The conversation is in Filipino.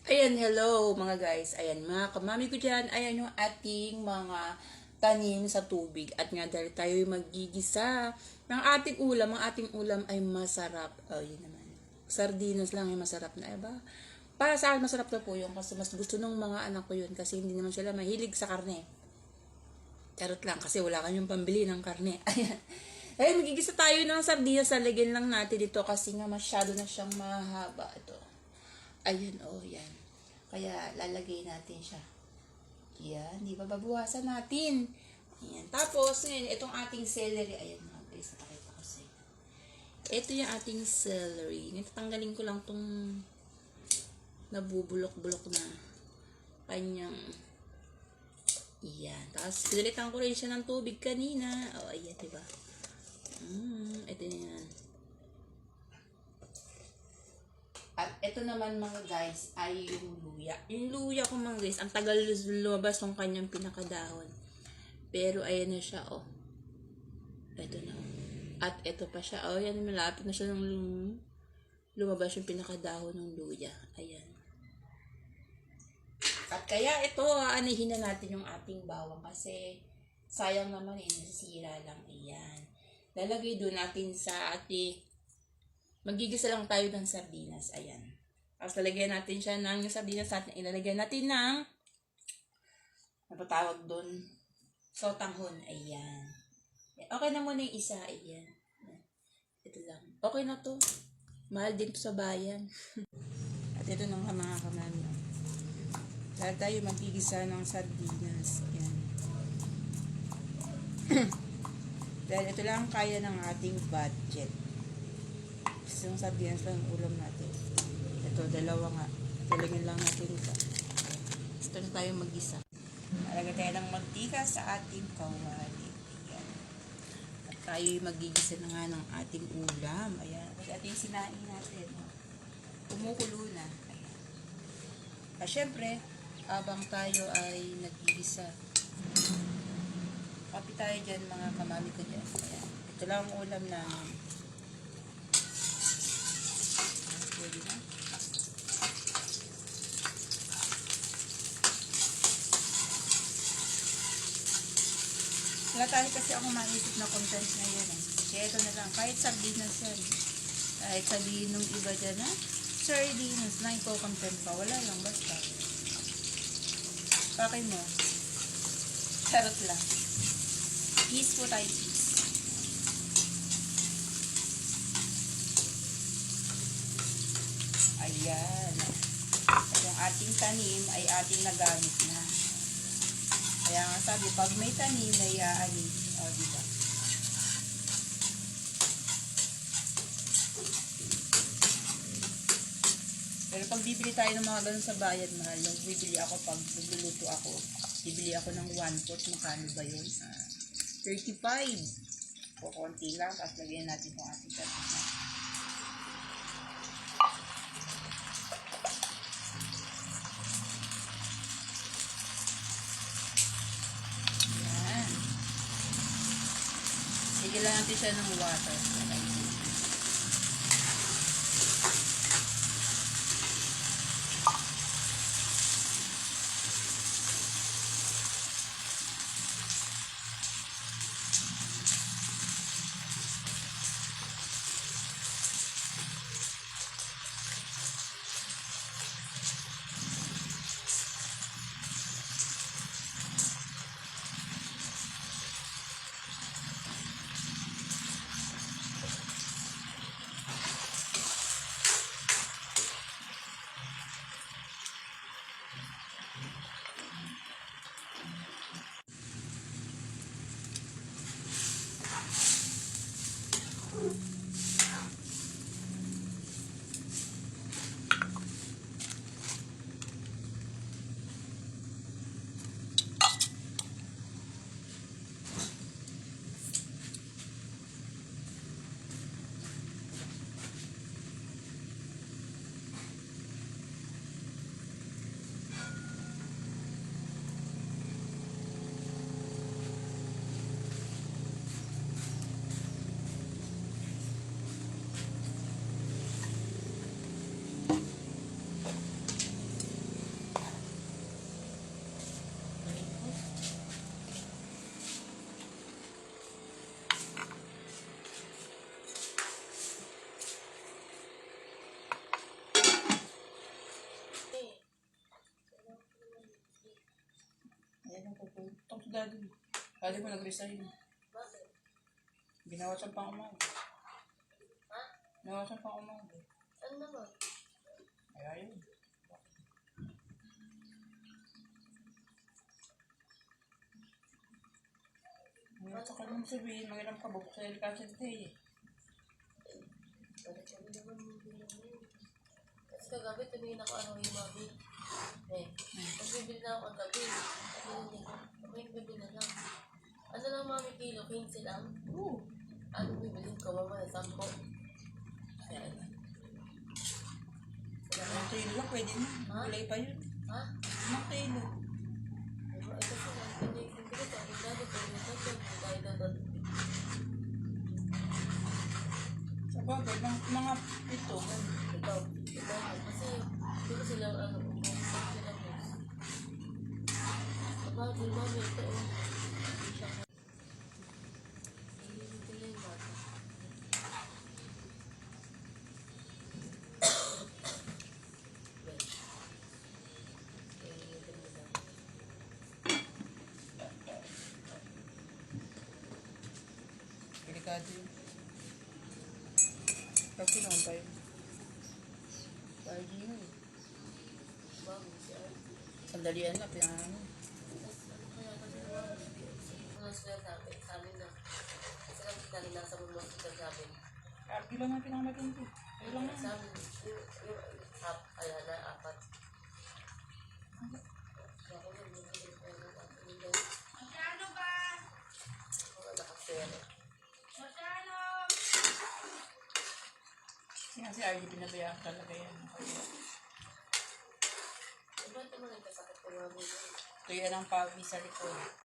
Ayan, hello mga guys. Ayan, mga kamami ko dyan. Ayan yung ating mga tanim sa tubig. At nga dahil tayo magigisa ng ating ulam, ang ating ulam ay masarap. Oh, yun naman. Sardinas lang ay masarap na. Diba? Para sa akin, masarap na po yun. Kasi mas gusto ng mga anak ko yun. Kasi hindi naman sila mahilig sa karne. Charot lang. Kasi wala kanyang pambili ng karne. Ayan. Ayan, magigisa tayo ng sardinas. Lalagyan lang natin dito kasi nga masyado na siyang mahaba. Ito. Ayun, oh, yan. Kaya, lalagay natin siya. Yan, di ba? Babawasan natin. Ayan. Tapos, ngayon, itong ating celery. Ayan, mga guys, napakita ko sa inyo. Ito yung ating celery. Natanggalin ko lang tong nabubulok-bulok na kanyang yan. Tapos, pinalitan ko rin siya ng tubig kanina. Oh, ayan, di ba? Ito yan. At ito naman mga guys ay yung luya. Yung luya ko mga guys, ang tagal lumabas ng kanyang pinakadahon. Pero ayan na siya, oh. Ito na. At ito pa siya, oh. Yan, malapit na siya ng lumabas yung pinakadahon ng luya. Ayan. At kaya ito, aanihin na natin yung ating bawang kasi sayang naman nasisira lang. Ayan. Lalagay doon natin sa ating magigisa lang tayo ng sardinas. Ayan. Tapos lalagyan natin siya ng sardinas natin. Ilalagyan natin ng napatawag doon sotanghon. Ayan. Okay na muna yung isa. Ayan. Ito lang. Okay na to. Mahal din to sa bayan. At ito na mga kamami. Dahil tayo magigisa ng sardinas. Ayan. Dahil ito lang kaya ng ating budget. Yung sardinas lang ang ulam natin. Ito, dalawa nga. Talagyan lang natin ito. Ito na tayo mag-isa. Malagay tayo ng mantika sa ating kawali. Ayan. At tayo magigisa na nga ng ating ulam. Ayan. At ating sinain natin. Kumukulo na. Ayan. At syempre, habang tayo ay nagigisa, kapi tayo dyan mga kamami ko dyan. Ayan. Ito lang ang ulam namin. Wala tayo kasi ako maisip na content na yun eh. Kaya ito na lang. Kahit sardinas yan. Kahit sabihin nung iba dyan na sardinas na iko-content pa. Wala lang. Basta. Pakay mo. Charot lang. Peace po tayo. Peace. Ayan. At yung ating tanim ay ating nagamit na. Kaya nga sabi, pag may tanim, may aanin. O, diba? Pero pag bibili tayo ng mga ganun sa bayan, mahal. Yung bibili ako, pag nagluluto ako, bibili ako ng 1/4. Makano ba yun? 35. O, konti lang. Tapos lagyan natin yung ating tanim. Bigyan natin siya ng water. tutulog. Ito si daddy. Daddy mo nag-resign. Bakit? Ginawa siyang pang umaga. Ha? Ginawa siyang pang umaga. Ano naman? Kaya yun. Ano ka naman sabihin, mag-ilang ka bukod sa LKCT eh. Bakit kami naman bilang yun? Kasi kagabi tumingin ako ano yung mami. Nagbibili na ako kagabi. Sabi niya, ako yung bibili na lang. Ano lang mami kilo? 15 lang? Oo. Ano bibilin ko mamaya? 10? Kaya na. Ang kilo lang, pwede na. Ha? Kulay pa yun. Ha? Ang kilo. Ito kasi lang. Hindi ko ito. Ang dati ko yung tatlo. Dahil na Sa bagay, mga ito. ito. Kasi hindi ko sila ano. Hindi sila boss. Sabagay mami ito. Hindi siya ka. Hindi nila yung bata. Delikado yun. Kasi naman pa yun. Lagi yun eh. Bago siya. Sandalian na, pinangalan. Ano kaya kasi naman? Mga sila sa amin na. Kasi lang kita rin nasa mga hospital sa amin. Kaki lang ang pinakamatindi. Ayun lang Sa yan. amin, kaya na, 4. Ako yun, Magkano ba? mga nakapera. Magkano? Kasi RG pinabayaan talaga yan. Diba ito mo nagkasakit ko nga mo yun? Ito yan ang pawi sa likod.